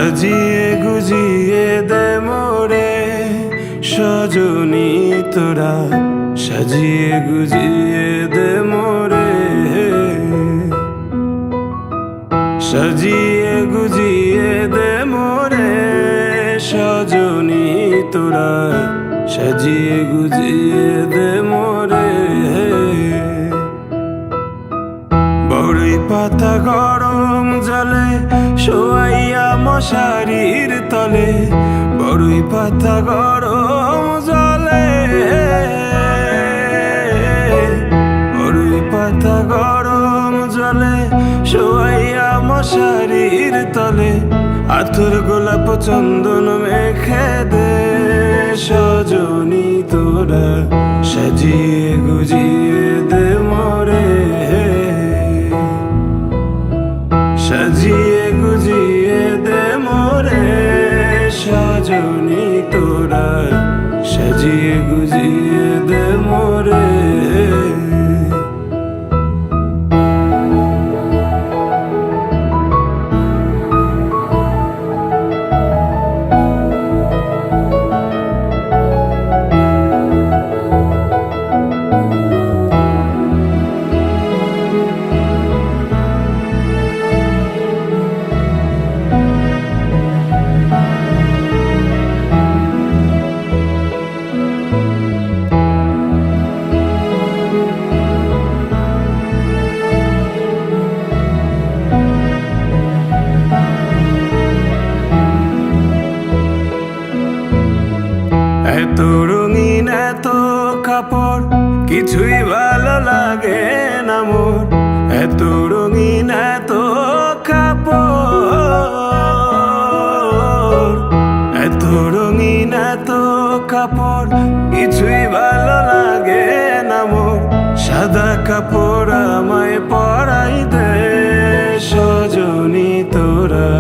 সাজিয়ে গুজিয়ে দে মোরে সজনী তোরা, সাজিয়ে গুজিয়ে দে মোরে, সাজিয়ে গুজিয়ে দে মোরে সজনী তোরা, সাজিয়ে গুজিয়ে দে মোরে। বড়ই পাতা গরম জলে শোয়াইয়া মশারির তলে, বড়ই পাতা গরম জলে, বড়ই পাতা গরম জলে শোয়াইয়া মশারির তলে, আতর গোলাপ চন্দন মেখে দে সজনী তোরা, সাজিয়ে গুজিয়ে দে মোরে, সাজিয়ে গুজিয়ে দে মোরে সজনী তোরা, সাজিয়ে গুজিয়ে দে মোরে। এত রঙিন এত কাপড় কিছুই ভালো লাগে না মোর, এত রঙিন এত কাপড়, এত রঙিন এত কাপড় কিছুই ভালো লাগে না মোর, সাদা কাপড় আমায় পরাই দে সজনী তোরা,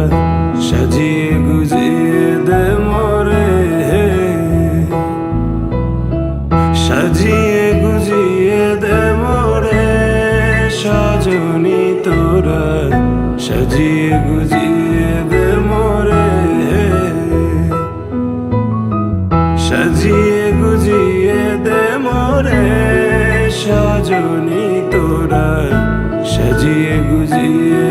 সাজিয়ে গুজিয়ে দে মোরে, সাজিয়ে গুজিয়ে দে মোরে সজনী তোরা, সাজিয়ে গুজিয়ে দে মোরে, সাজিয়ে গুজিয়ে দে মোরে সজনী তোরা, সাজিয়ে গুজিয়ে